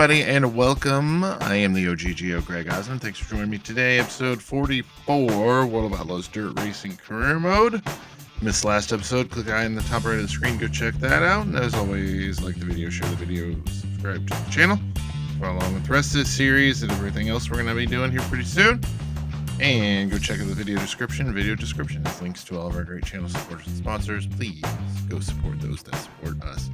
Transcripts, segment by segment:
everybody, and welcome. I am the OGGO, Greg Osmond. Thanks for joining me today. Episode 44, World of Outlaws Dirt Racing Career Mode. Missed last episode, click eye in the top right of the screen, go check that out. And as always, like the video, share the video, subscribe to the channel. Follow along with the rest of this series and everything else we're going to be doing here pretty soon. And go check out the video description. Video description has links to all of our great channel supporters and sponsors. Please go support those that support us.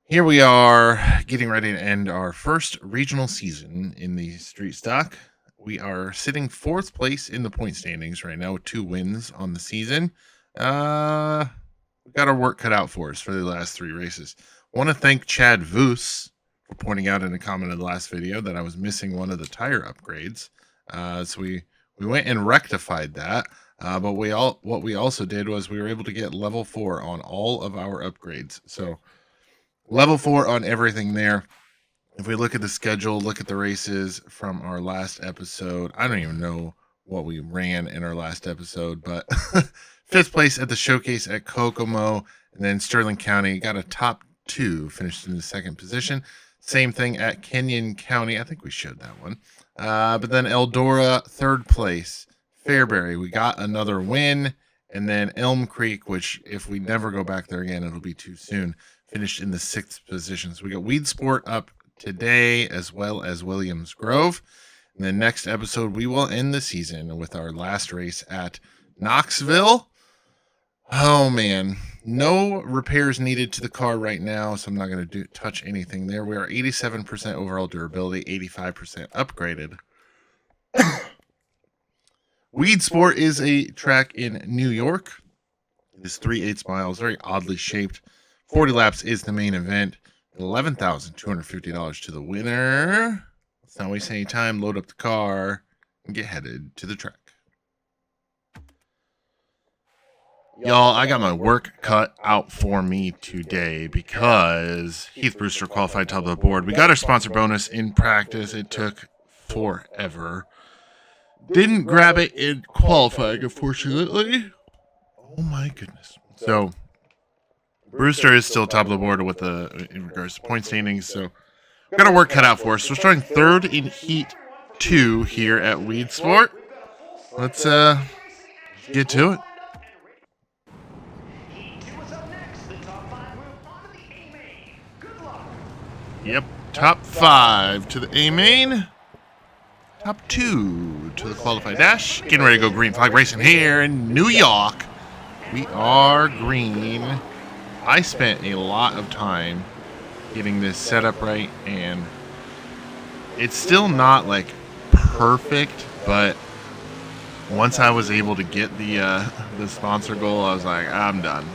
Here we are getting ready to end our first regional season in the street stock. We are sitting fourth place in the point standings right now with 2 wins on the season. We got our work cut out for us for the last 3 races. I want to thank Chad Voos for pointing out in a comment of the last video that I was missing one of the tire upgrades. So we went and rectified that. But what we also did was we were able to get level 4 on all of our upgrades. So level 4 on everything there. If we look at the schedule, look at the races from our last episode, I don't even know what we ran in our last episode, but 5th place at the showcase at Kokomo, and then Sterling County got a top 2, finished in the 2nd position. Same thing at Kenyon County. I think we showed that one. But then Eldora, 3rd place. Fairbury, we got another win. And then Elm Creek, which if we never go back there again, it'll be too soon, finished in the 6th position. So we got Weedsport up today, as well as Williams Grove. In the next episode, we will end the season with our last race at Knoxville. Oh, man. No repairs needed to the car right now, so I'm not going to touch anything there. We are 87% overall durability, 85% upgraded. Weedsport is a track in New York. It is 3/8 miles, very oddly shaped. 40 laps is the main event. $11,250 to the winner. Let's not waste any time. Load up the car and get headed to the track. Y'all, I got my work cut out for me today because Heath Brewster qualified top of the board. We got our sponsor bonus in practice. It took forever. Didn't grab it in qualifying, unfortunately. Oh my goodness. So Brewster is still top of the board with in regards to point standings. So we got our work cut out for us. We're starting 3rd in Heat 2 here at Weedsport. Let's get to it. Yep, top 5 to the A main. Top 2 to the qualified dash. Getting ready to go green flag racing here in New York. We are green. I spent a lot of time getting this set up right, and it's still not like perfect, but once I was able to get the sponsor goal, I was like, I'm done.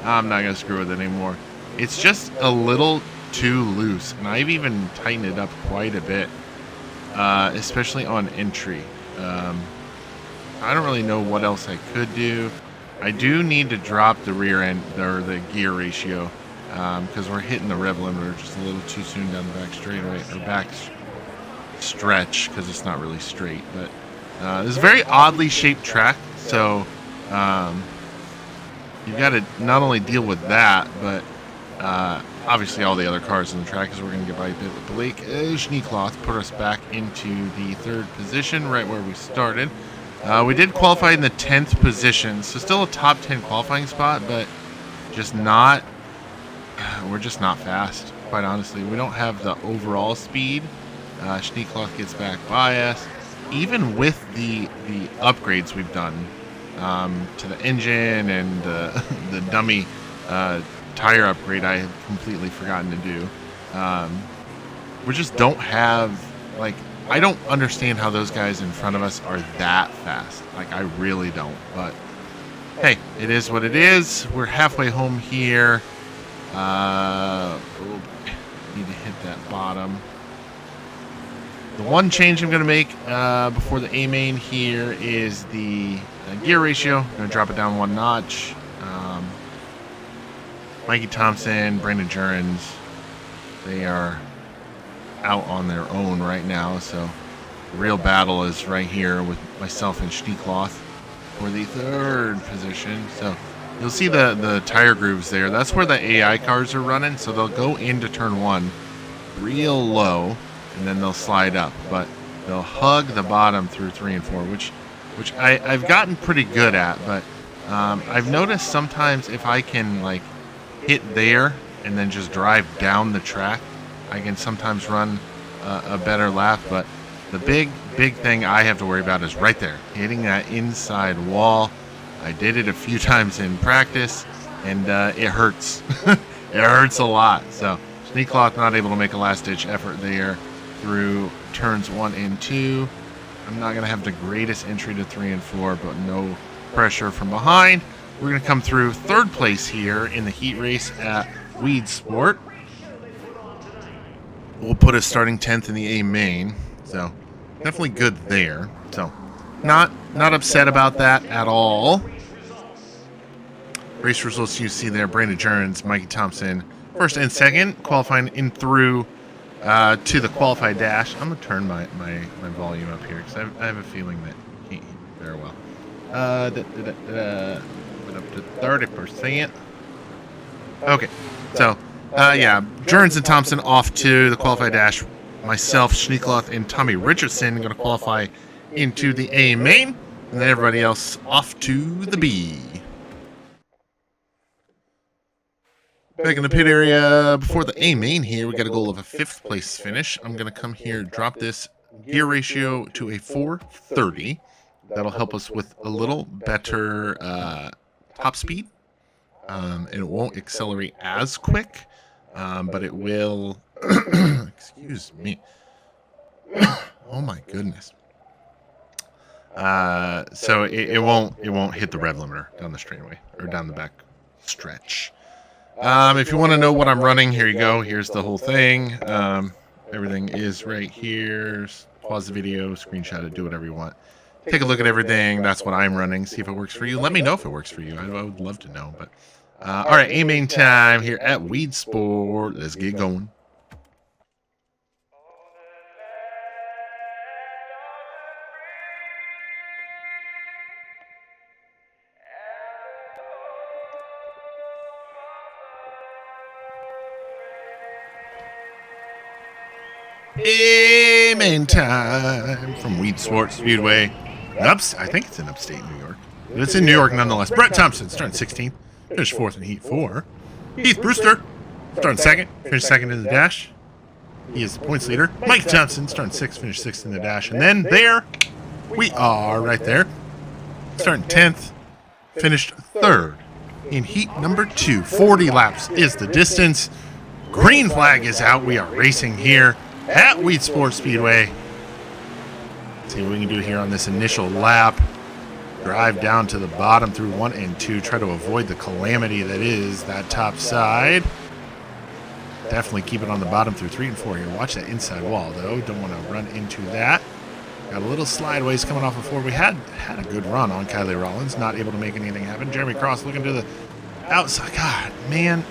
I'm not gonna screw with it anymore. It's just a little too loose, and I've even tightened it up quite a bit, especially on entry. I don't really know what else I could do. I do need to drop the rear end or the gear ratio because we're hitting the rev limiter just a little too soon down the back straightaway or back stretch because it's not really straight. But this is a very oddly shaped track, so you've got to not only deal with that, but obviously all the other cars in the track, because we're going to get by a bit with Blake Schneekloth, put us back into the 3rd position, right where we started. We did qualify in the 10th position, so still a top 10 qualifying spot, but just not, we're just not fast, quite honestly. We don't have the overall speed. Schneekloth gets back by us. Even with the upgrades we've done to the engine and the dummy tire upgrade I had completely forgotten to do. We just don't have, like, I don't understand how those guys in front of us are that fast. Like, I really don't. But, hey, it is what it is. We're halfway home here. Need to hit that bottom. The one change I'm going to make before the A main here is the gear ratio. I'm going to drop it down 1 notch. Mikey Thompson, Brandon Jurens, they are out on their own right now, so the real battle is right here with myself and Schneekloth for the 3rd position. So you'll see the tire grooves there. That's where the AI cars are running, so they'll go into turn 1 real low, and then they'll slide up. But they'll hug the bottom through 3 and 4, which I've gotten pretty good at. But I've noticed sometimes if I can like hit there and then just drive down the track, I can sometimes run a better lap. But the big thing I have to worry about is right there, hitting that inside wall. I did it a few times in practice, and it hurts. It hurts a lot. So Sneakcloth not able to make a last-ditch effort there through turns 1 and 2. I'm not going to have the greatest entry to 3 and 4, but no pressure from behind. We're going to come through third place here in the heat race at Weedsport. We'll put us starting 10th in the A main, so definitely good there. So not upset about that at all. Race results you see there: Brandon Jerns, Mikey Thompson, first and second, qualifying in through to the qualified dash. I'm gonna turn my volume up here because I have a feeling that you can't hear very well. Went up to 30%. Okay, so yeah, Jerns and Thompson off to the qualified dash. Myself, Sneakcloth, and Tommy Richardson going to qualify into the A main, and then everybody else off to the B. Back in the pit area before the A main here, we got a goal of a 5th place finish. I'm going to come here, drop this gear ratio to a 430. That'll help us with a little better top speed. And it won't accelerate as quick, but it will. Excuse me. Oh my goodness. So it won't hit the rev limiter down the straightaway or down the back stretch. If you want to know what I'm running, here you go. Here's the whole thing. Everything is right here. Pause the video, screenshot it, do whatever you want. Take a look at everything. That's what I'm running. See if it works for you. Let me know if it works for you. I would love to know. But all right, A main time here at Weedsport. Let's get going. A main time from Weedsport Speedway. I think it's in upstate New York. But it's in New York nonetheless. Brett Thompson starting 16th. Finished 4th in Heat 4. Heath Brewster starting 2nd. Finished 2nd in the dash. He is the points leader. Mike Johnson starting 6th. Finished 6th in the dash. And then there we are right there. Starting 10th. Finished 3rd in Heat number 2. 40 laps is the distance. Green flag is out. We are racing here at Weedsport Speedway. Let's see what we can do here on this initial lap. Drive down to the bottom through 1 and 2. Try to avoid the calamity that is that top side. Definitely keep it on the bottom through 3 and 4 here. Watch that inside wall, though. Don't want to run into that. Got a little slideways coming off of 4. We had a good run on Kylie Rollins. Not able to make anything happen. Jeremy Cross looking to the outside. God, man.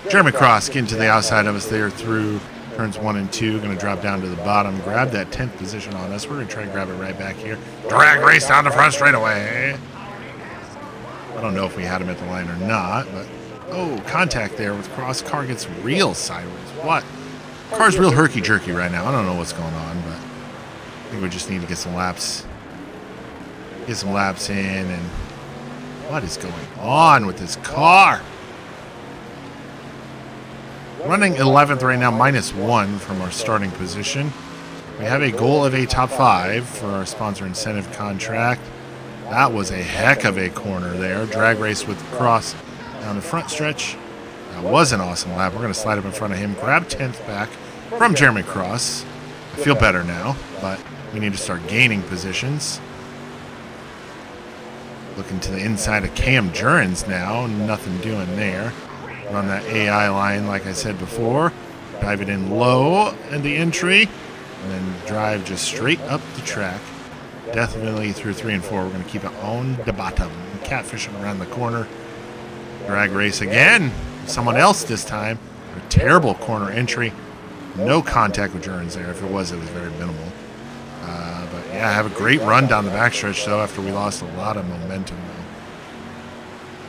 Jeremy Cross getting to the outside of us there through turns 1 and 2. Going to drop down to the bottom. Grab that 10th position on us. We're going to try and grab it right back here. Drag race down the front straightaway. I don't know if we had him at the line or not, but oh, contact there with Cross. Car gets real sideways. What? Car's real herky-jerky right now. I don't know what's going on, but I think we just need to get some laps. Get some laps in, and what is going on with this car? Running 11th right now, -1 from our starting position. We have a goal of a top 5 for our sponsor incentive contract. That was a heck of a corner there. Drag race with Cross down the front stretch. That was an awesome lap. We're going to slide up in front of him, grab 10th back from Jeremy Cross. I feel better now, but we need to start gaining positions. Looking to the inside of Cam Jurens now. Nothing doing there. On that AI line, like I said before. Drive it in low in the entry, and then drive just straight up the track. Definitely through 3 and 4. We're going to keep it on the bottom. Catfishing around the corner. Drag race again. Someone else this time. A terrible corner entry. No contact with Jurens there. If it was very minimal. But yeah, have a great run down the backstretch though after we lost a lot of momentum.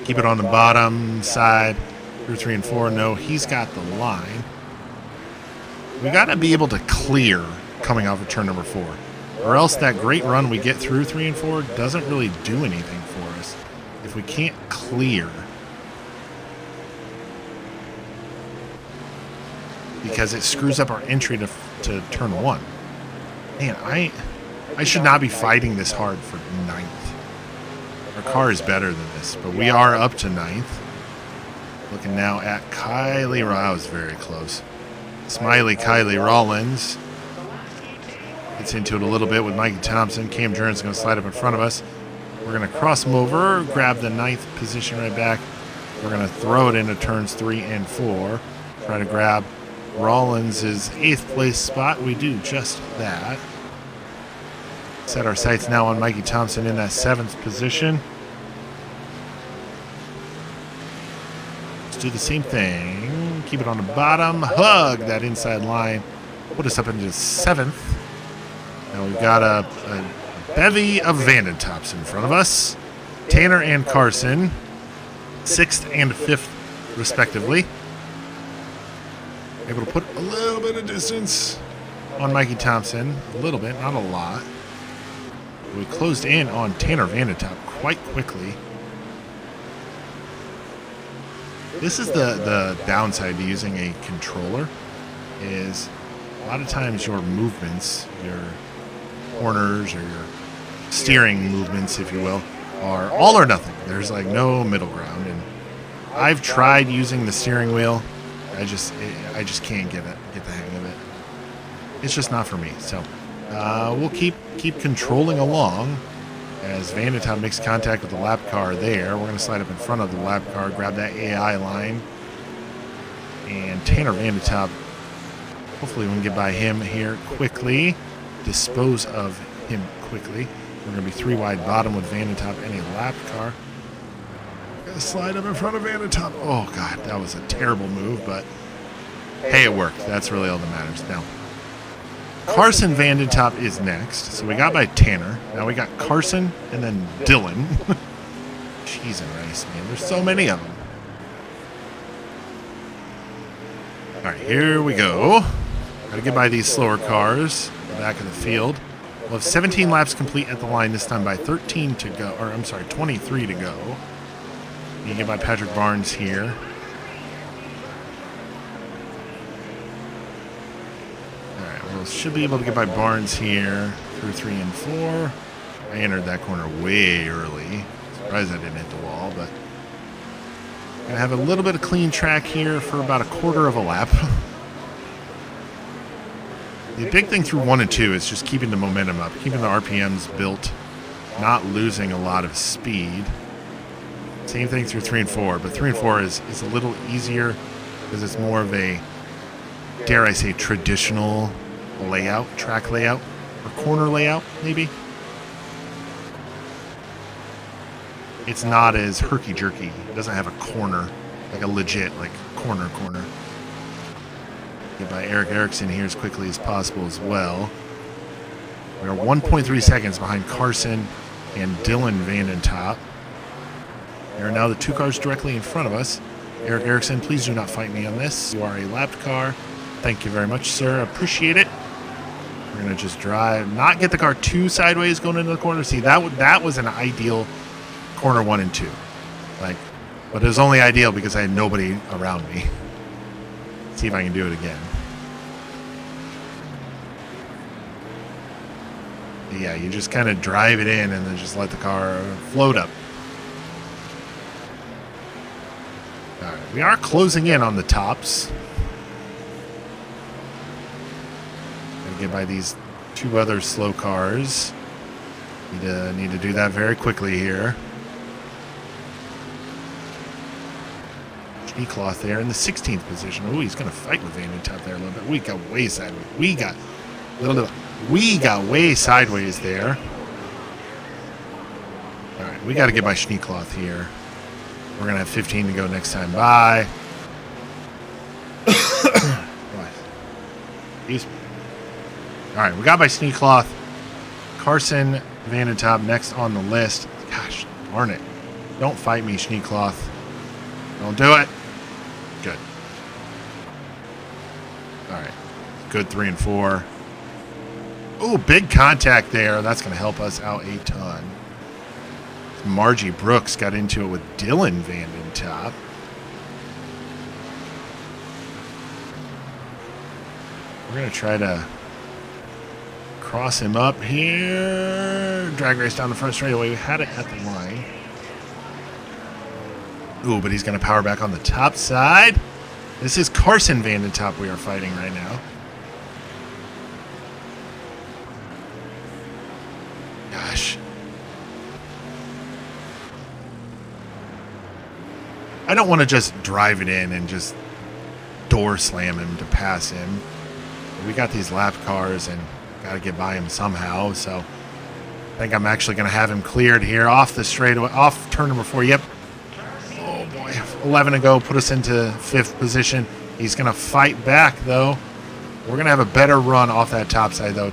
Keep it on the bottom side. Through 3 and 4. No, he's got the line. We got to be able to clear coming off of turn number 4. Or else that great run we get through 3 and 4 doesn't really do anything for us if we can't clear. Because it screws up our entry to turn 1. Man, I should not be fighting this hard for 9th. Our car is better than this, but we are up to 9th. Looking now at Kylie. That was very close. Smiley Kylie Rollins gets into it a little bit with Mikey Thompson. Cam Jern's going to slide up in front of us. We're going to cross him over, grab the 9th position right back. We're going to throw it into turns 3 and 4. Try to grab Rollins' 8th place spot. We do just that. Set our sights now on Mikey Thompson in that 7th position. Let's do the same thing. Keep it on the bottom. Hug that inside line. Put us up into 7th. Now we've got a bevy of Vandentops in front of us. Tanner and Carson, 6th and 5th respectively. Able to put a little bit of distance on Mikey Thompson. A little bit, not a lot. We closed in on Tanner Vandentop quite quickly. This is the downside to using a controller, is a lot of times your movements, your corners or your steering movements, if you will, are all or nothing. There's like no middle ground, and I've tried using the steering wheel. I just can't get the hang of it. It's just not for me. So we'll keep controlling along as Vandentop makes contact with the lap car there. We're going to slide up in front of the lap car, grab that AI line, and Tanner Vandentop. Hopefully we can get by him here quickly. Dispose of him quickly. We're going to be 3 wide bottom with Vandentop and a lap car. Gonna slide up in front of Vandentop. Oh god, that was a terrible move, but hey, it worked. That's really all that matters. Now, Carson Vandentop is next. So we got by Tanner. Now we got Carson and then Dylan. Cheese and rice, man. There's so many of them. All right, here we go. Gotta get by these slower cars. Back of the field. We'll have 17 laps complete at the line this time by 13 to go, or I'm sorry, 23 to go. You get by Patrick Barnes here. Alright, well, should be able to get by Barnes here through 3 and 4. I entered that corner way early. Surprised I didn't hit the wall, but gonna have a little bit of clean track here for about a quarter of a lap. The big thing through 1 and 2 is just keeping the momentum up, keeping the RPMs built, not losing a lot of speed. Same thing through 3 and 4, but 3 and 4 is a little easier because it's more of a, dare I say, traditional layout, track layout, or corner layout, maybe. It's not as herky-jerky. It doesn't have a corner, like a legit, like, corner. Get by Eric Erickson here as quickly as possible as well. We are 1.3 seconds behind Carson and Dylan Vandentop. There are now the 2 cars directly in front of us. Eric Erickson, please do not fight me on this. You are a lapped car. Thank you very much, sir. Appreciate it. We're going to just drive, not get the car too sideways going into the corner. See, that was an ideal corner 1 and 2. Like, but it was only ideal because I had nobody around me. See if I can do it again. Yeah, you just kind of drive it in and then just let the car float up. All right, we are closing in on the tops. Gotta get by these 2 other slow cars. Need to do that very quickly here. Cloth there in the 16th position. Oh, he's going to fight with Vandentop there a little bit. We got way sideways. We got way sideways there. All right, we got to get by Schneekloth here. We're going to have 15 to go next time by. Excuse me. All right, we got by Schneekloth. Carson Vandentop next on the list. Gosh, darn it. Don't fight me, Schneekloth. Don't do it. Good. All right. Good 3 and 4. Oh, big contact there. That's going to help us out a ton. Margie Brooks got into it with Dylan Vanden Top. We're going to try to cross him up here. Drag race down the front straightaway. We had it at the line. Ooh, but he's going to power back on the top side. This is Carson Vanden Top we are fighting right now. Gosh. I don't want to just drive it in and just door slam him to pass him. We got these lap cars and got to get by him somehow. So I think I'm actually going to have him cleared here off the straightaway, off turn number 4. Yep. Oh boy, 11 to go, put us into 5th position. He's going to fight back though. We're going to have a better run off that top side though.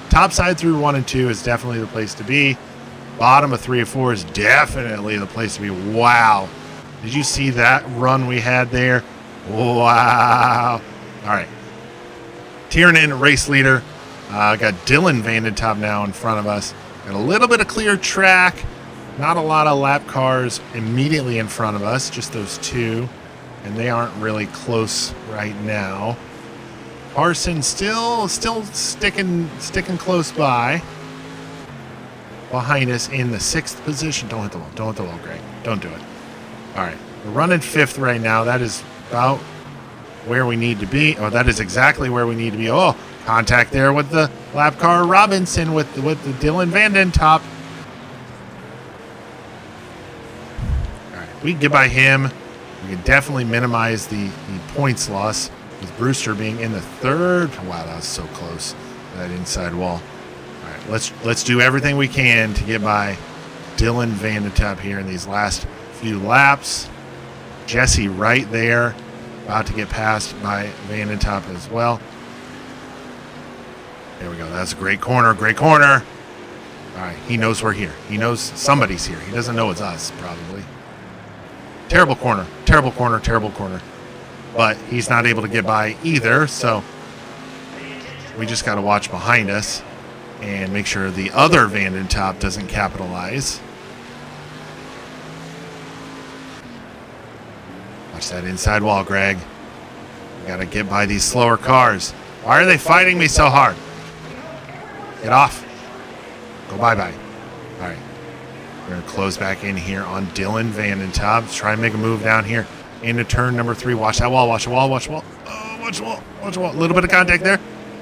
Top side through 1 and 2 is definitely the place to be. Bottom of 3 and 4 is definitely the place to be. Wow. Did you see that run we had there? Wow. All right. Tiernan, race leader. Got Dylan Vanden Top now in front of us. Got a little bit of clear track. Not a lot of lap cars immediately in front of us. Just those 2. And they aren't really close right now. Carson still sticking close by. Behind us in the 6th position. Don't hit the wall. Don't hit the wall, Greg. Don't do it. All right. We're running 5th right now. That is about where we need to be. Oh, that is exactly where we need to be. Oh, contact there with the lap car Robinson with the Dylan Vanden Top. All right. We can get by him. We can definitely minimize the points loss with Brewster being in the 3rd. Wow, that was so close. That inside wall. All right, let's do everything we can to get by Dylan Vanden Top here in these last few laps. Jesse right there, about to get passed by Vanden Top as well. There we go. That's a great corner. Great corner. All right, he knows we're here. He knows somebody's here. He doesn't know it's us, probably. Terrible corner. Terrible corner. Terrible corner. But he's not able to get by either, so we just got to watch behind us and make sure the other Vanden Top doesn't capitalize. Watch that inside wall, Greg. We got to get by these slower cars. Why are they fighting me so hard? Get off. Go bye-bye. All right. We're going to close back in here on Dylan Vanden Top. Let's try and make a move down here into turn number 3. Watch that wall. Watch the wall. Watch the wall. Oh, watch the wall. Watch the wall. A little bit of contact there.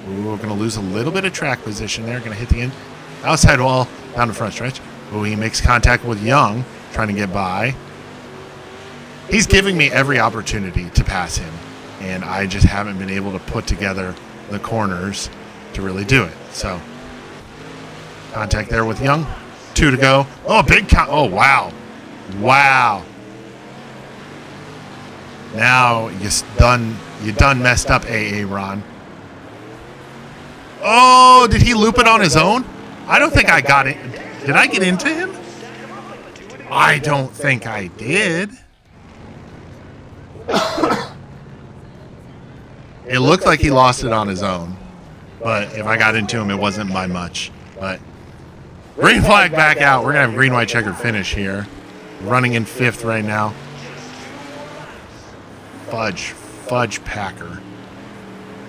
Ooh, we're going to lose a little bit of track position there. Going to hit the outside wall down the front stretch. Ooh, he makes contact with Young, trying to get by. He's giving me every opportunity to pass him, and I just haven't been able to put together the corners to really do it. So, contact there with Young. 2 to go. Oh, big oh, wow. Wow. Now you done messed up, AA Ron. Oh, did he loop it on his own? I don't think I got it. Did I get into him? I don't think I did. It looked like he lost it on his own, but if I got into him, it wasn't by much. But green flag back out. We're gonna have a green, white, checkered finish here. Running in 5th right now. Fudge Packer.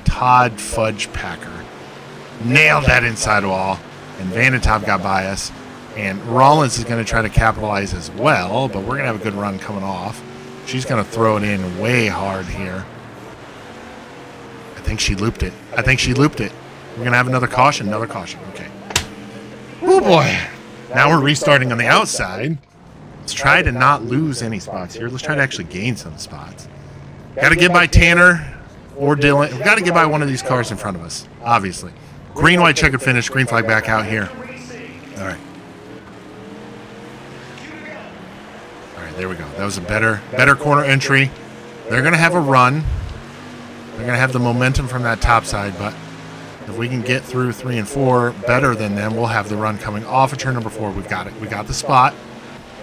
Todd Fudge Packer nailed that inside wall, and Vanden Top got by us. And Rollins is going to try to capitalize as well, but we're going to have a good run coming off. She's going to throw it in way hard here. I think she looped it. We're going to have another caution. Okay. Oh, boy. Now we're restarting on the outside. Let's try to not lose any spots here. Let's try to actually gain some spots. Got to get by Tanner or Dylan. We've got to get by one of these cars in front of us, obviously. Green, white, checkered finish. Green flag back out here. All right. There we go. That was a better corner entry. They're going to have a run. They're going to have the momentum from that top side, but if we can get through 3 and 4 better than them, we'll have the run coming off of turn number 4. We've got it. We got the spot,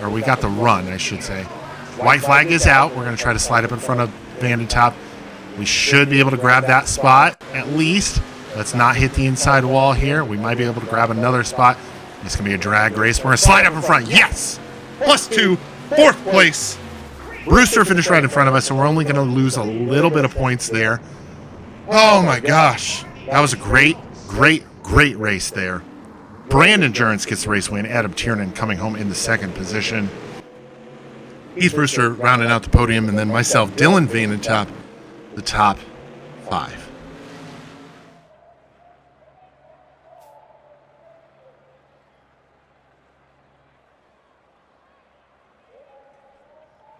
or we got the run, I should say. White flag is out. We're going to try to slide up in front of Vanden Top. We should be able to grab that spot at least. Let's not hit the inside wall here. We might be able to grab another spot. It's going to be a drag race. We're going to slide up in front. Yes! +2, 4th place. Brewster finished right in front of us, so we're only going to lose a little bit of points there. Oh my gosh. That was a great race there. Brandon Jurgens gets the race win. Adam Tiernan coming home in the 2nd position. Heath Brewster rounding out the podium, and then myself, Dylan Vanentop, the top 5.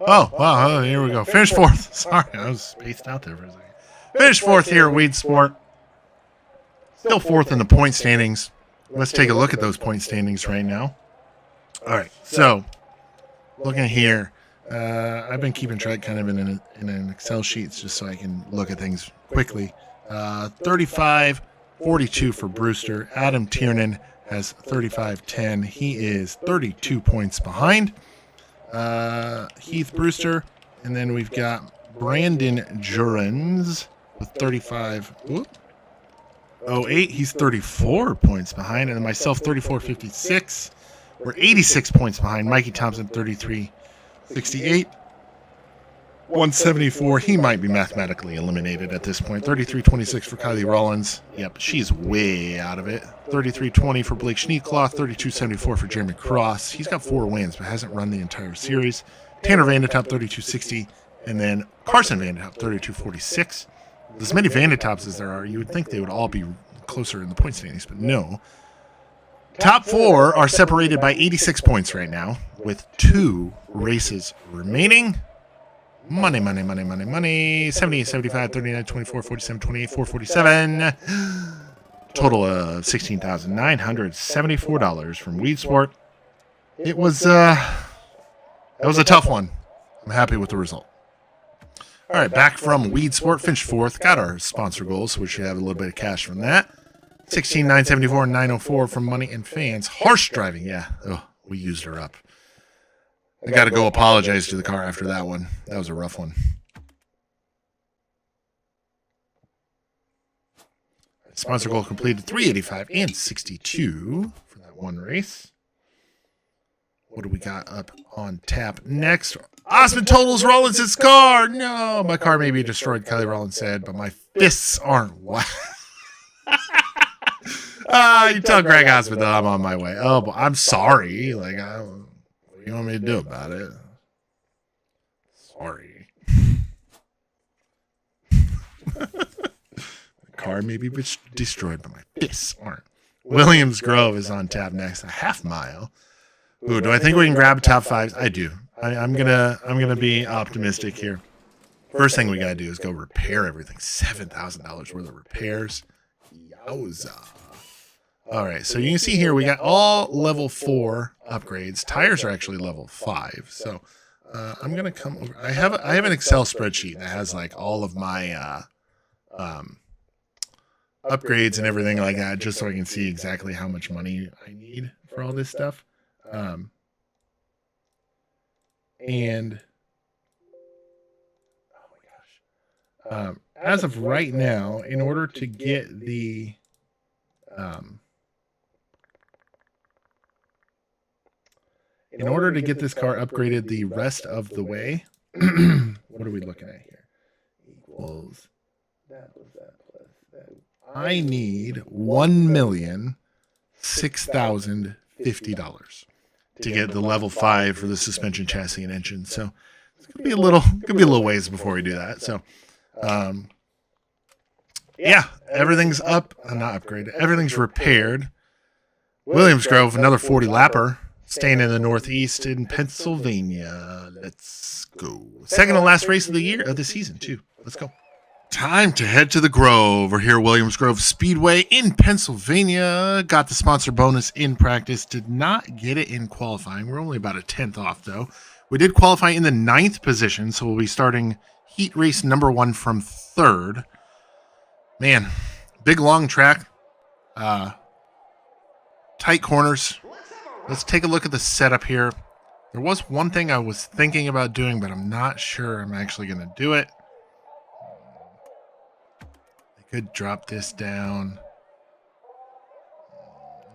Oh, wow, here we go. Finished 4th. Sorry, I was spaced out there for a second. Finished 4th here at Weedsport. Still 4th in the point standings. Let's take a look at those point standings right now. All right, so looking here, I've been keeping track kind of in an Excel sheet just so I can look at things quickly. 35-42 for Brewster. Adam Tiernan has 35-10. He is 32 points behind Heath Brewster. And then we've got Brandon Jurgens with 35-08. He's 34 points behind. And then myself, 34-56. We're 86 points behind. Mikey Thompson, 33-68. 174. He might be mathematically eliminated at this point. 33-26 for Kylie Rollins. Yep, she's way out of it. 33-20 for Blake Schneekloth. 32-74 for Jeremy Cross. He's got 4 wins, but hasn't run the entire series. Tanner Vandertop, 32-60. And then Carson Vandertop, 32-46. As many Vandertops as there are, you would think they would all be closer in the point standings, but no. Top 4 are separated by 86 points right now, with 2 races remaining. Money. 78, 75, 39, 24, 47, 28, 447. Total of $16,974 from Weedsport. It was a tough one. I'm happy with the result. All right, back from Weedsport, finished 4th. Got our sponsor goals, so we should have a little bit of cash from that. 16,974 and 904 from Money and Fans. Harsh driving, yeah. Oh, we used her up. I got to go apologize to the car after that one. That was a rough one. Sponsor goal completed 385 and 62 for that one race. What do we got up on tap next? Osmond totals Rollins' car. No, my car may be destroyed, Kelly Rollins said, but my fists aren't wet. You tell Greg Osmond that I'm on my way. Oh, but I'm sorry. What do you want me to do about it? Sorry. The car may be destroyed, but my fists aren't. Williams Grove is on tap next, a half mile. Ooh, do I think we can grab top 5? I do. I'm gonna be optimistic here. First thing we gotta do is go repair everything. $7,000 worth of repairs. Yowza. All right, so you can see here we got all level 4 upgrades. Tires are actually level 5. So I'm gonna come over. I have an Excel spreadsheet that has all of my upgrades and everything like that, just so I can see exactly how much money I need for all this stuff. And oh my gosh, as of right now, in order to get the this car upgraded the rest of the way, what are we looking at here? Equals that was that plus that. I need $1,006,050 to get the level 5 for the suspension, chassis, and engine. So it's gonna be a little ways before we do that. So, yeah, everything's up, not upgraded. Everything's repaired. Williams Grove, another 40 lapper, staying in the Northeast in Pennsylvania. Let's go. Second to last race of the season too. Let's go. Time to head to the Grove. We're here at Williams Grove Speedway in Pennsylvania. Got the sponsor bonus in practice. Did not get it in qualifying. We're only about a 10th off, though. We did qualify in the 9th position, so we'll be starting heat race number 1 from 3rd. Man, big, long track. Tight corners. Let's take a look at the setup here. There was one thing I was thinking about doing, but I'm not sure I'm actually going to do it. could drop this down.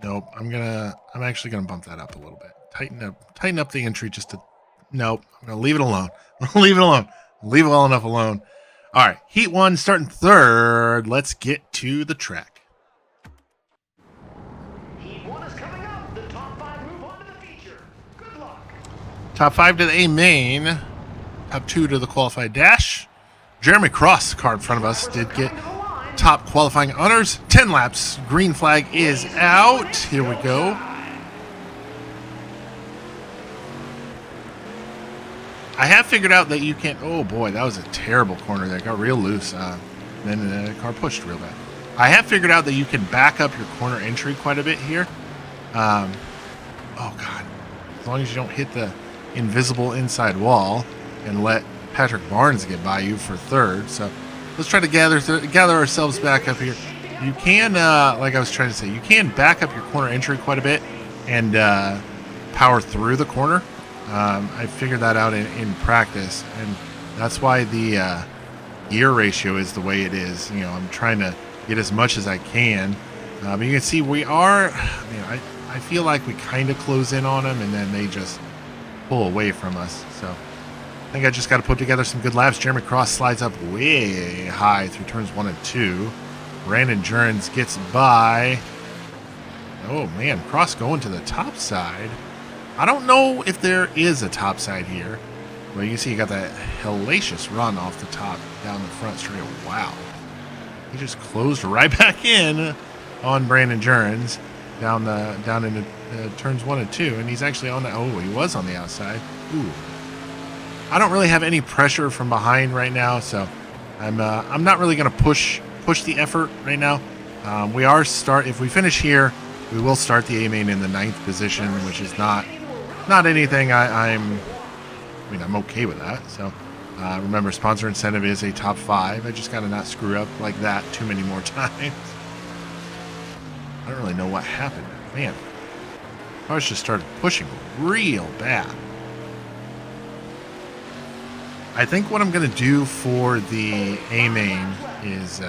Nope. I'm actually gonna bump that up a little bit. Tighten up the entry just to. Nope. I'm gonna leave it alone. Leave it alone. Leave it well enough alone. All right. Heat 1 starting third. Let's get to the track. Heat 1 is coming up. The top 5 move on to the feature. Good luck. Top 5 to the A main. Top 2 to the qualified dash. Jeremy Cross, car in front of us, did get top qualifying honors. 10 laps. Green flag is out. Here we go. I have figured out that you can't. Oh boy, that was a terrible corner there. Got real loose. Then the car pushed real bad. I have figured out that you can back up your corner entry quite a bit here. Oh god, as long as you don't hit the invisible inside wall and let Patrick Barnes get by you for third. So let's try to gather ourselves back up here. You can, like I was trying to say, you can back up your corner entry quite a bit and power through the corner. I figured that out in practice, and that's why the gear ratio is the way it is. You know, I'm trying to get as much as I can. But you can see we are, I feel like we kind of close in on them, and then they just pull away from us. So I think I just got to put together some good laps. Jeremy Cross slides up way high through turns 1 and 2. Brandon Jurgens gets by. Oh, man, Cross going to the top side. I don't know if there is a top side here. Well, you can see you got that hellacious run off the top down the front straight. Wow. He just closed right back in on Brandon Jurgens down into turns 1 and 2, and he's actually on the. Oh, he was on the outside. Ooh. I don't really have any pressure from behind right now, so I'm not really going to push the effort right now. If we finish here, we will start the A main in the 9th position, which is not anything I'm okay with that. So remember, sponsor incentive is a top 5. I just got to not screw up like that too many more times. I don't really know what happened. Man, I just started pushing real bad. I think what I'm going to do for the A main is,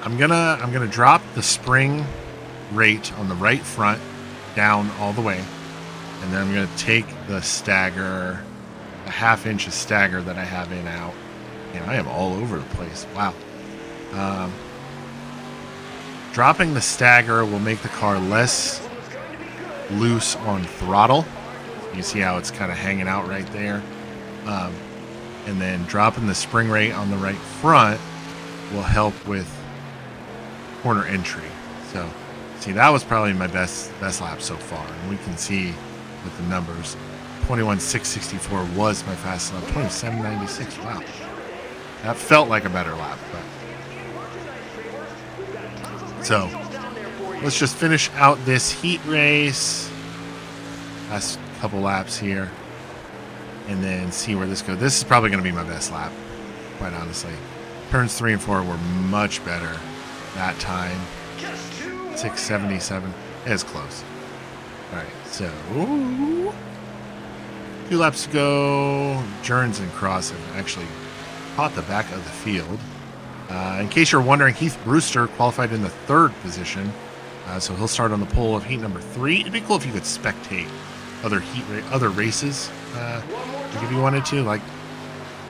I'm gonna drop the spring rate on the right front down all the way, and then I'm gonna take the stagger, the half-inch of stagger that I have in out. And I am all over the place. Wow. Dropping the stagger will make the car less loose on throttle. You see how it's kind of hanging out right there. And then dropping the spring rate on the right front will help with corner entry. So see, that was probably my best lap so far, and we can see with the numbers 21.664 was my fastest lap. 27.96. Wow, that felt like a better lap. But so let's just finish out this heat race, last couple laps here, and then see where this goes. This is probably going to be my best lap, quite honestly. Turns 3 and 4 were much better that time. 677 is close. All right, so 2 laps to go. Jurgens and Cross have actually caught the back of the field. In case you're wondering, Heath Brewster qualified in the 3rd position, so he'll start on the pole of heat number 3. It'd be cool if you could spectate other races, if you wanted to. Like,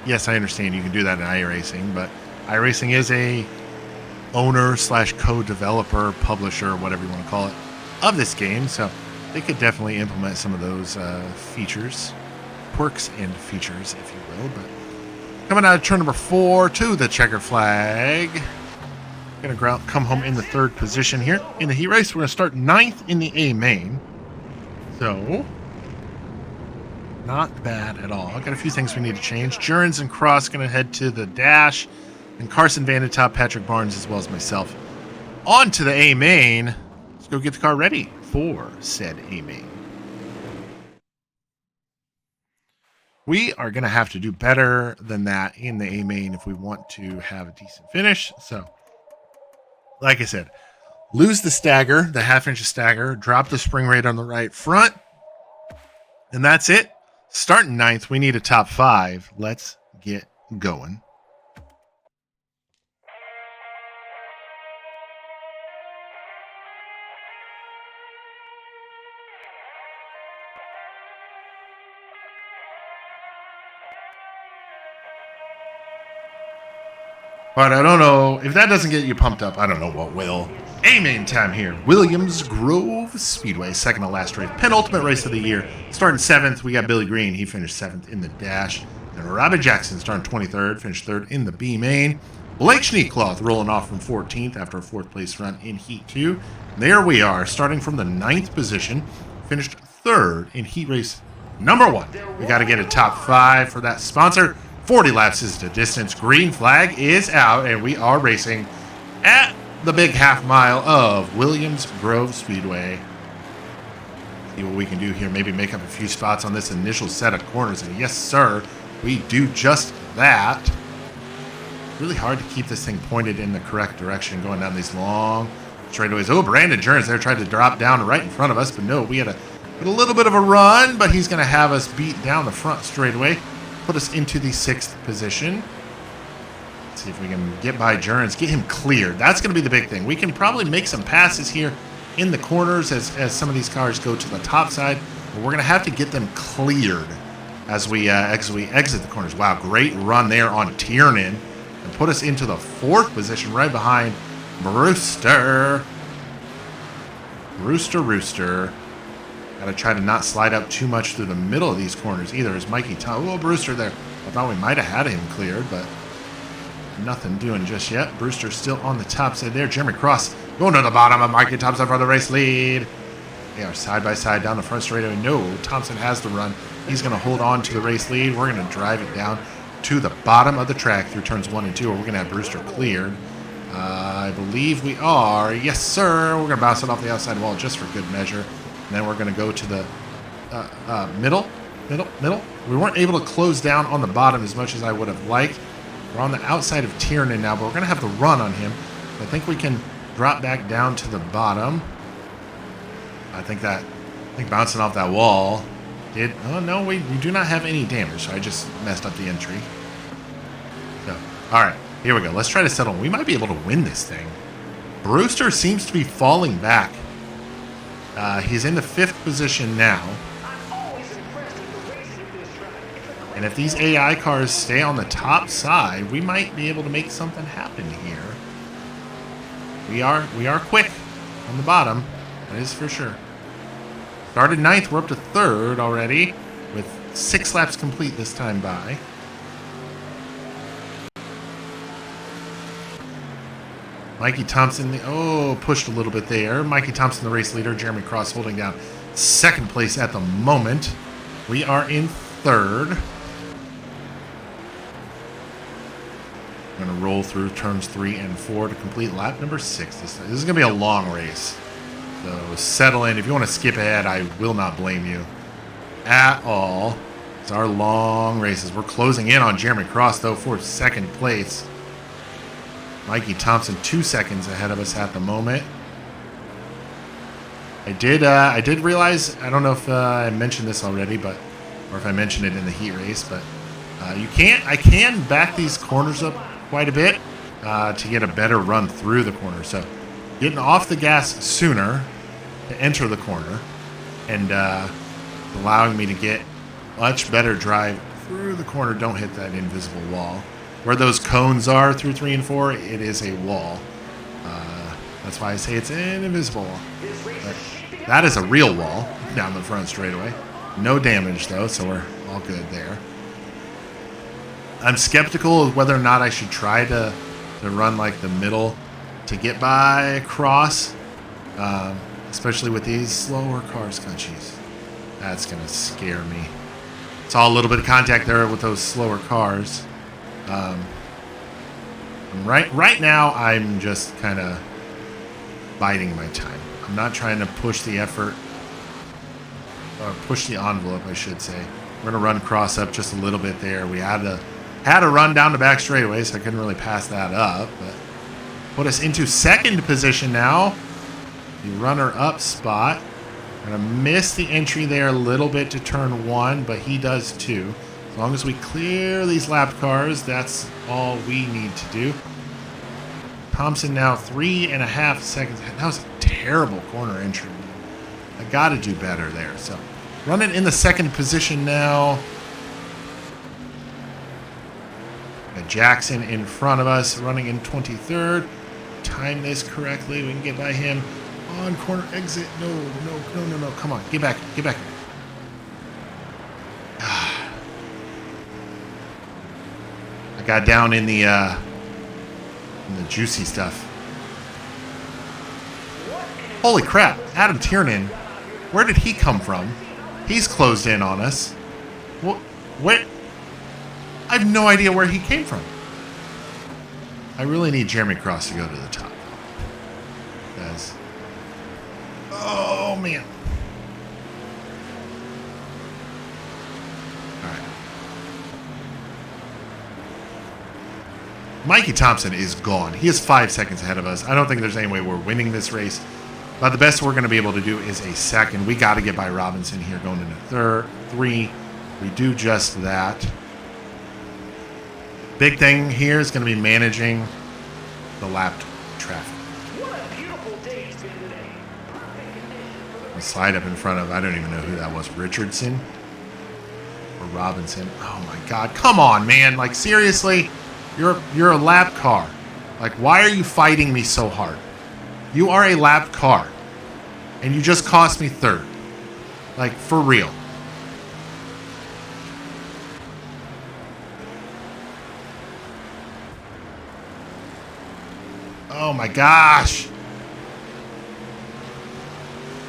yes, I understand you can do that in iRacing, but iRacing is a owner / co-developer, publisher, whatever you want to call it, of this game, so they could definitely implement some of those features, quirks and features, if you will. But coming out of turn number 4 to the checkered flag. Going to come home in the 3rd position here in the heat race. We're going to start 9th in the A main. So, not bad at all. I've got a few things we need to change. Jurgens and Cross going to head to the dash, and Carson Vandertop, Patrick Barnes, as well as myself, on to the A main. Let's go get the car ready for said A main. We are going to have to do better than that in the A main if we want to have a decent finish. So, like I said, lose the stagger, the half-inch of stagger, drop the spring rate on the right front, and that's it. Starting 9th, we need a top 5. Let's get going. But I don't know, if that doesn't get you pumped up, I don't know what will. A-main time here. Williams Grove Speedway, second to last race. Penultimate race of the year. Starting 7th, we got Billy Green. He finished 7th in the dash. And Robbie Jackson starting 23rd, finished 3rd in the B-main. Blake Schneekloth rolling off from 14th after a 4th place run in Heat 2. There we are, starting from the 9th position. Finished 3rd in Heat Race number 1. We got to get a top 5 for that sponsor. 40 laps is the distance. Green flag is out, and we are racing at the big half mile of Williams Grove Speedway. See what we can do here. Maybe make up a few spots on this initial set of corners. And yes, sir, we do just that. Really hard to keep this thing pointed in the correct direction going down these long straightaways. Oh, Brandon Jones there tried to drop down right in front of us, but no, we had a little bit of a run, but he's going to have us beat down the front straightaway. Put us into the 6th position. Let's see if we can get by Jurgens, get him cleared. That's going to be the big thing. We can probably make some passes here in the corners as some of these cars go to the top side, but we're going to have to get them cleared as we exit the corners. Wow, great run there on Tiernan, and put us into the 4th position right behind Brewster. Rooster. Got to try to not slide up too much through the middle of these corners either. As Mikey Tom, oh, Brewster there. I thought we might have had him cleared, but nothing doing just yet. Brewster still on the top side there. Jeremy Cross going to the bottom of Mikey Thompson for the race lead. They are side by side down the front straightaway. No, Thompson has the run. He's going to hold on to the race lead. We're going to drive it down to the bottom of the track through turns 1 and 2, where we're going to have Brewster cleared. I believe we are. Yes, sir. We're going to bounce it off the outside wall just for good measure. And then we're going to go to the middle. We weren't able to close down on the bottom as much as I would have liked. We're on the outside of Tiernan now, but we're going to have to run on him. I think we can drop back down to the bottom. I think bouncing off that wall did. Oh, no, we do not have any damage, so I just messed up the entry. So, all right, here we go. Let's try to settle. We might be able to win this thing. Brewster seems to be falling back. He's in the 5th position now. And if these AI cars stay on the top side, we might be able to make something happen here. We are quick on the bottom, that is for sure. Started 9th, we're up to 3rd already, with 6 laps complete this time by. Mikey Thompson, pushed a little bit there. Mikey Thompson, the race leader. Jeremy Cross holding down 2nd place at the moment. We are in 3rd. We're going to roll through turns 3 and 4 to complete lap number 6. This is going to be a long race. So settle in. If you want to skip ahead, I will not blame you at all. It's our long races. We're closing in on Jeremy Cross, though, for 2nd place. Mikey Thompson 2 seconds ahead of us at the moment. I did realize, I don't know if I mentioned this already, or if I mentioned it in the heat race, but I can back these corners up quite a bit to get a better run through the corner. So getting off the gas sooner to enter the corner and allowing me to get much better drive through the corner. Don't hit that invisible wall. Where those cones are through 3 and 4, it is a wall. That's why I say it's an invisible wall. But that is a real wall down the front straightaway. No damage, though, so we're all good there. I'm skeptical of whether or not I should try to run like the middle to get by Cross, especially with these slower cars. God, jeez, that's going to scare me. Saw a little bit of contact there with those slower cars. Right now, I'm just kind of biding my time. I'm not trying to push the effort, or push the envelope, I should say. We're going to run Cross up just a little bit there. We had to run down the back straightaway, so I couldn't really pass that up. But put us into 2nd position now. The runner-up spot. Going to miss the entry there a little bit to turn 1, but he does too. As long as we clear these lap cars, that's all we need to do. Thompson now 3.5 seconds. That was a terrible corner entry. I got to do better there. So running in the 2nd position now. Got Jackson in front of us, running in 23rd. Time this correctly. We can get by him on corner exit. No. Come on, get back. I got down in the juicy stuff. Holy crap, Adam Tiernan. Where did he come from? He's closed in on us. Where? I have no idea where he came from. I really need Jeremy Cross to go to the top. Guys. Oh, man. All right. Mikey Thompson is gone. He is 5 seconds ahead of us. I don't think there's any way we're winning this race. But the best we're going to be able to do is a second. We got to get by Robinson here going into three. We do just that. Big thing here is going to be managing the lapped traffic. What a beautiful day it's been today. Perfect conditions for the Slide up in front of, I don't even know who that was, Richardson or Robinson. Oh my God, come on, man! Like seriously, you're a lap car. Like why are you fighting me so hard? You are a lap car, and you just cost me third. Like for real. Oh my gosh.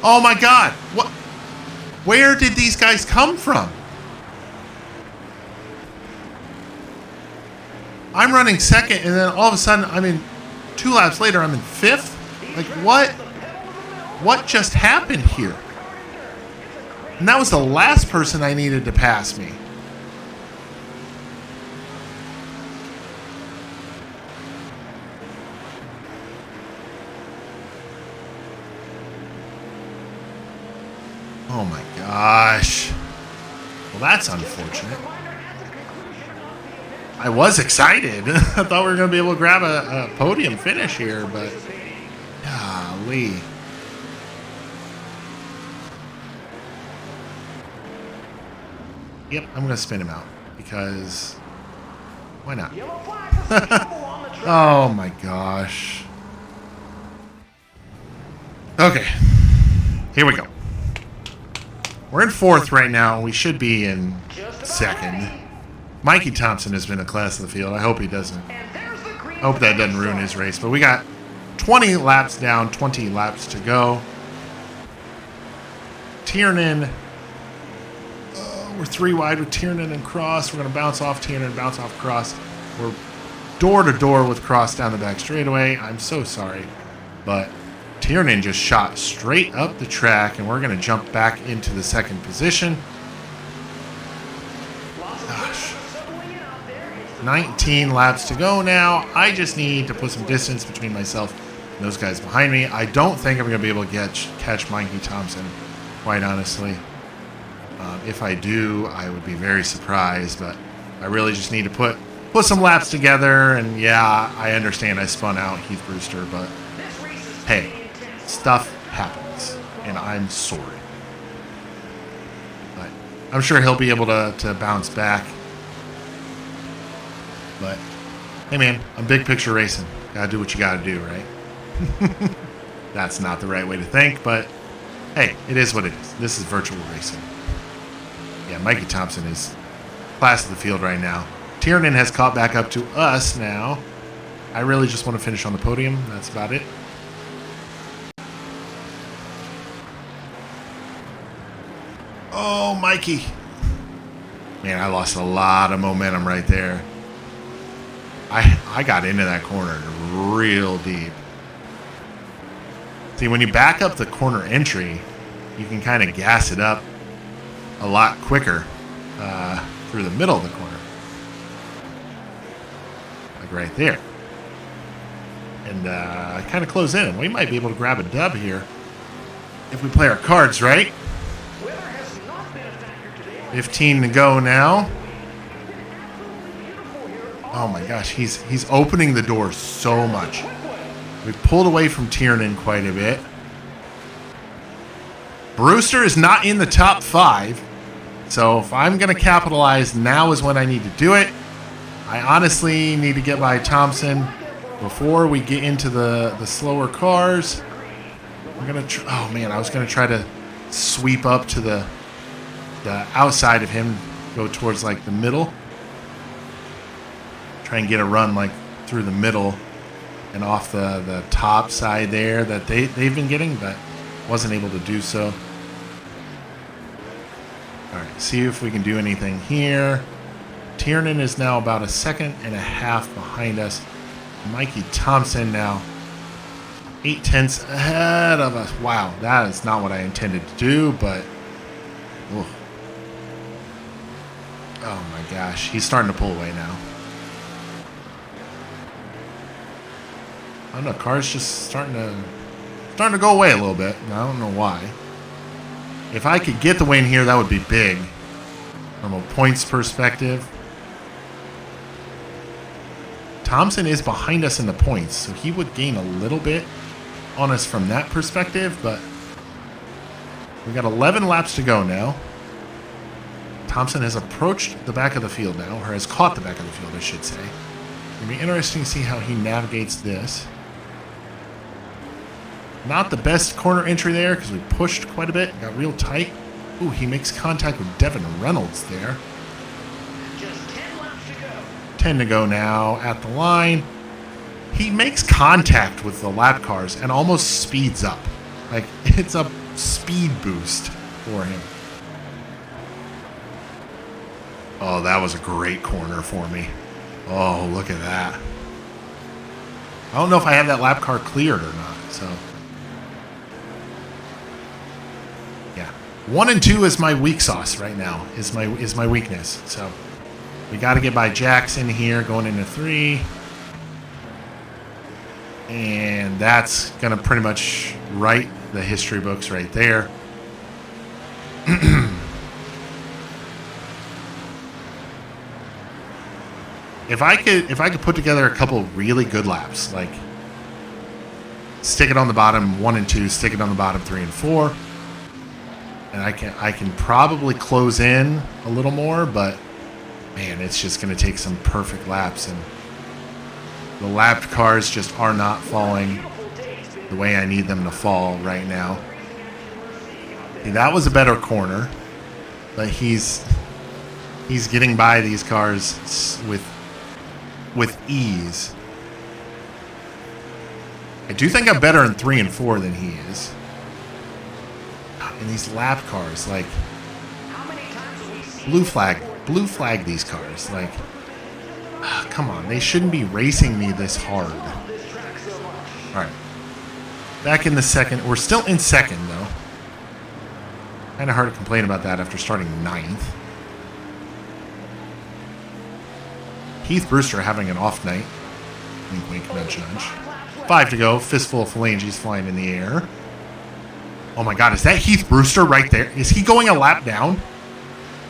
Oh my God. What? Where did these guys come from? I'm running second, and then all of a sudden, I'm in 2 laps later, I'm in 5th? Like, what? What just happened here? And that was the last person I needed to pass me. Oh my gosh. Well, that's unfortunate. I was excited. I thought we were going to be able to grab a podium finish here, but golly. Yep, I'm going to spin him out because why not? yellow flag for some trouble on the track. Oh my gosh. Okay, here we go. We're in 4th right now. We should be in 2nd. Mikey Thompson has been a class of the field. I hope he doesn't. And there's the green I hope that doesn't ruin his race. But we got 20 laps down, 20 laps to go. Tiernan. We're 3 wide with Tiernan and Cross. We're going to bounce off Tiernan, bounce off Cross. We're door to door with Cross down the back straightaway. I'm so sorry. But Tiernan just shot straight up the track, and we're going to jump back into the 2nd position. Gosh. 19 laps to go now. I just need to put some distance between myself and those guys behind me. I don't think I'm going to be able to catch Mikey Thompson, quite honestly. If I do, I would be very surprised, but I really just need to put some laps together, and yeah, I understand I spun out Heath Brewster, but hey, stuff happens, and I'm sorry. But I'm sure he'll be able to bounce back. But hey man, I'm big picture racing. Gotta do what you gotta do, right? That's not the right way to think, but hey, it is what it is. This is virtual racing. Yeah, Mikey Thompson is class of the field right now. Tiernan has caught back up to us now. I really just want to finish on the podium. That's about it. Oh, Mikey. Man, I lost a lot of momentum right there. I got into that corner real deep. See, when you back up the corner entry, you can kind of gas it up a lot quicker through the middle of the corner. Like right there. And kind of close in. We might be able to grab a dub here if we play our cards right. 15 to go now. Oh my gosh, he's opening the door so much. We've pulled away from Tiernan quite a bit. Brewster is not in the top 5. So if I'm going to capitalize, now is when I need to do it. I honestly need to get by Thompson before we get into the slower cars. I'm gonna. Oh man, I was gonna try to sweep up to the outside of him, go towards like the middle. Try and get a run like through the middle and off the top side there that they've been getting, but wasn't able to do so. All right, see if we can do anything here. Tiernan is now about 1.5 seconds behind us. Mikey Thompson now 0.8 ahead of us. Wow, that is not what I intended to do, but oh my gosh, he's starting to pull away now. I don't know, car's just starting to go away a little bit. I don't know why. If I could get the win here, that would be big from a points perspective. Thompson is behind us in the points, so he would gain a little bit on us from that perspective, but we got 11 laps to go now. Thompson has approached the back of the field now, or has caught the back of the field, I should say. It'll be interesting to see how he navigates this. Not the best corner entry there because we pushed quite a bit, got real tight. Ooh, he makes contact with Devin Reynolds there. Just 10 laps to go. 10 to go now at the line. He makes contact with the lap cars and almost speeds up. Like, it's a speed boost for him. Oh, that was a great corner for me. Oh, look at that. I don't know if I have that lap car cleared or not, so. Yeah. 1 and 2 is my weak sauce right now, is my weakness. So we got to get by Jackson here going into 3. And that's going to pretty much write the history books right there. If I could put together a couple really good laps, like stick it on the bottom 1 and 2, stick it on the bottom 3 and 4, and I can probably close in a little more, but man, it's just going to take some perfect laps, and the lapped cars just are not falling the way I need them to fall right now. See, that was a better corner, but he's getting by these cars with ease. I do think I'm better in 3 and 4 than he is. And these lap cars, like, blue flag these cars. Like, come on, they shouldn't be racing me this hard. All right, back in the second. We're still in second though. Kind of hard to complain about that after starting 9th. Heath Brewster having an off night. Wink, wink, nudge, nudge. 5 to go. Fistful of phalanges flying in the air. Oh my God, is that Heath Brewster right there? Is he going a lap down?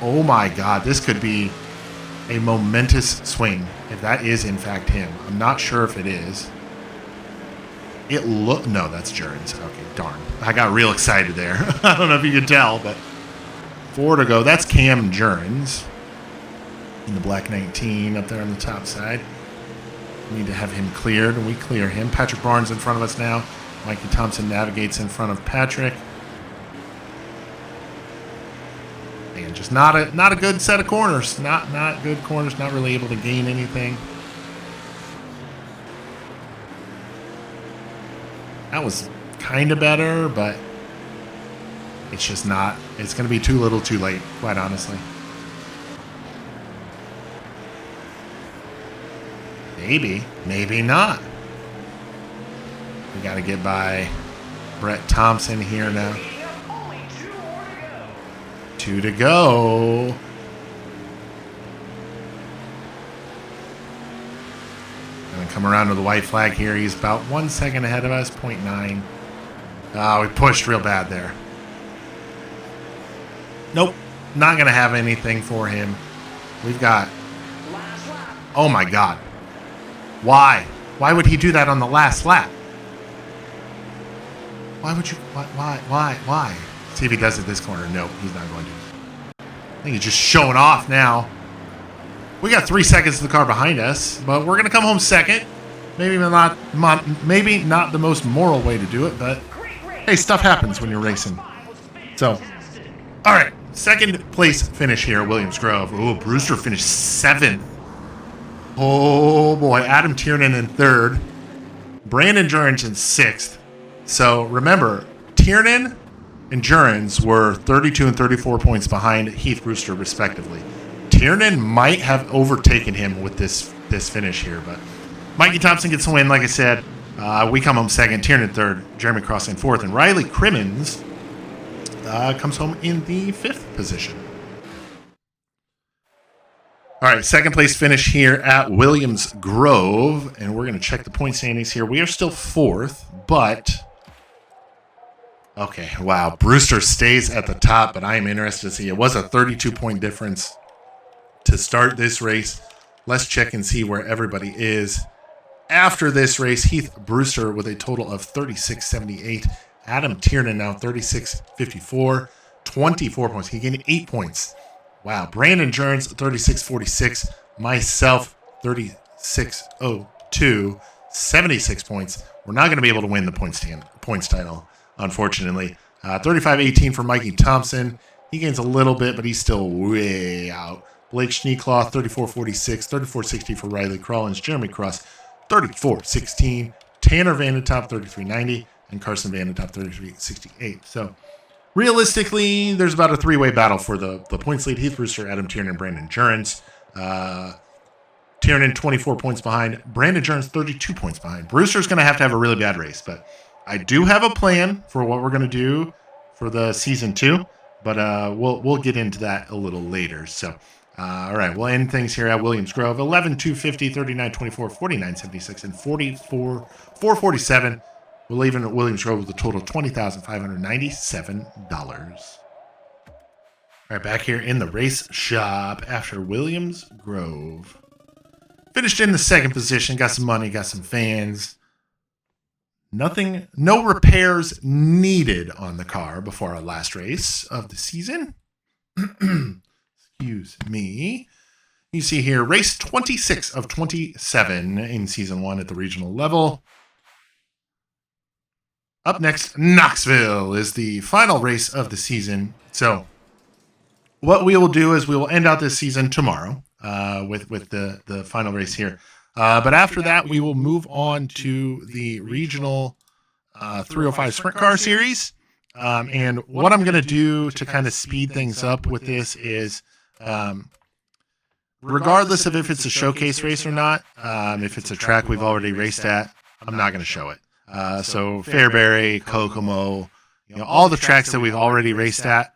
Oh my God, this could be a momentous swing if that is in fact him. I'm not sure if it is. No, that's Jurgens. Okay, darn. I got real excited there. I don't know if you could tell, but 4 to go. That's Cam Jurgens in the black 19 up there on the top side. We need to have him cleared, and we clear him. Patrick Barnes in front of us now. Mikey Thompson navigates in front of Patrick. And just not a good set of corners. Not good corners. Not really able to gain anything. That was kind of better, but it's just not. It's going to be too little too late, quite honestly. Maybe, maybe not. We got to get by Brett Thompson here now. 2 to go. Gonna come around to the white flag here. He's about 1 second ahead of us, 0.9. Oh, we pushed real bad there. Nope, not gonna have anything for him. We've got. Oh my God. Why? Why would he do that on the last lap? Why would you? Why? See if he does it this corner. Nope, he's not going to. I think he's just showing off now. We got 3 seconds to the car behind us, but we're going to come home second. Maybe not the most moral way to do it, but hey, stuff happens when you're racing. So, all right, second place finish here, Williams Grove. Oh, Brewster finished 7th. Oh boy, Adam Tiernan in 3rd. Brandon Jurgens in 6th. So remember, Tiernan and Jurgens were 32 and 34 points behind Heath Brewster, respectively. Tiernan might have overtaken him with this finish here, but Mikey Thompson gets the win, like I said. We come home second, Tiernan 3rd, Jeremy Cross in 4th, and Riley Crimmins comes home in the 5th position. All right, second place finish here at Williams Grove, and we're going to check the point standings here. We are still 4th, but okay, wow, Brewster stays at the top, but I am interested to see. It was a 32-point difference to start this race. Let's check and see where everybody is. After this race, Heath Brewster with a total of 36.78. Adam Tiernan now 36.54, 24 points. He gained 8 points. Wow. Brandon Jurgens 36.46. Myself 36.02, 76 points. We're not going to be able to win the points title, unfortunately. 35.18 for Mikey Thompson. He gains a little bit, but he's still way out. Blake Schneekloth 34.46, 34.60 for Riley Crawlins. Jeremy Cross 34.16. Tanner Vandentop 33.90. And Carson Vandentop 33.68. So realistically, there's about a 3-way battle for the points lead. Heath Brewster, Adam Tiernan, Brandon Jurgens. Tiernan 24 points behind. Brandon Jurgens 32 points behind. Brewster's going to have a really bad race, but I do have a plan for what we're going to do for the season 2, but we'll get into that a little later. So, all right, we'll end things here at Williams Grove. 11, 250, 39, 24, 49, 76, and 44, 447. We're leaving at Williams Grove with a total of $20,597. All right, back here in the race shop after Williams Grove. Finished in the 2nd position, got some money, got some fans. No repairs needed on the car before our last race of the season. Excuse me. You see here, race 26 of 27 in season 1 at the regional level. Up next, Knoxville is the final race of the season. So what we will do is we will end out this season tomorrow with the final race here. But after that, we will move on to the regional 305 Sprint Car Series. And what I'm going to do to kind of speed things up with this is, regardless of if it's a showcase race or not, if it's a track we've already raced at, I'm not going to show it. So Fairbury, Kokomo, all the tracks that we've already raced at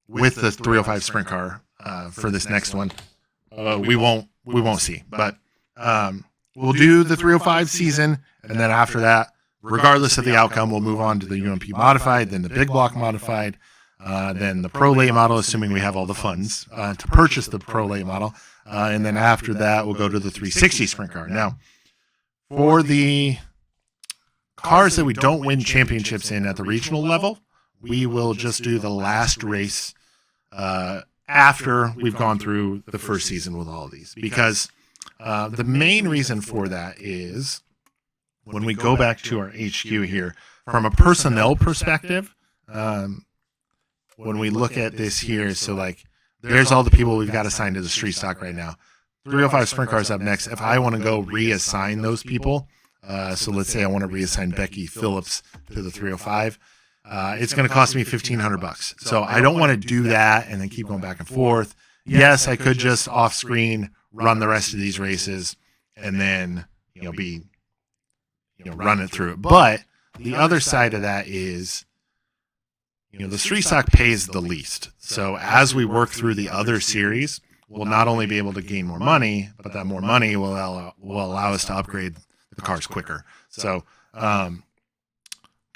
with the 305 Sprint Car for this next one, we won't see. But we'll do the 305 season, and then after that, regardless of the outcome, we'll move on to the UMP Modified, then the Big Block Modified, then the Pro Late model, assuming we have all the funds to purchase the Pro Late model, and then after that, we'll go to the 360 Sprint Car. Now, for the cars that we don't win championships in at the regional level, we will just do the last race after we've gone through the first season with all of these. Because the main reason for that is when we go back to our HQ here, from a personnel perspective, when we look at this here, so like there's all the people we've got assigned to the street stock right now. 305 Sprint Cars up next. If I want to go reassign those people, so let's say I want to reassign Becky Phillips to the 305, it's going to cost me $1,500. So I don't want to do that and then keep going back and forth. Yes, I could just off screen run the rest of these races and then run it through it. But the other side of that is, the street stock pays the least. So as we work through the other series, we'll not only be able to gain more money, but that more money will allow us to upgrade the cars quicker. So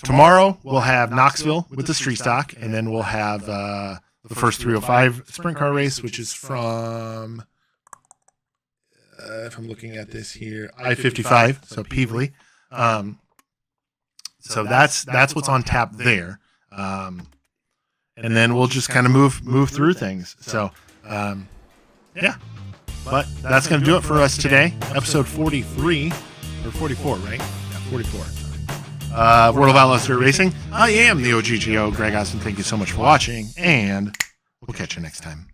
tomorrow we'll have Knoxville with the street stock, and then we'll have the first 305 sprint car race, which is from, if I'm looking at this here, I-55, so Peevely. So that's what's on tap there. And then we'll just kind of move through things. So, yeah. But that's going to do it for us today. Episode 43, or 44, right? Yeah, 44. World of Outlaws Dirt Racing. I am the OGGO, Greg Osmond. Thank you so much for watching, and we'll catch you next time.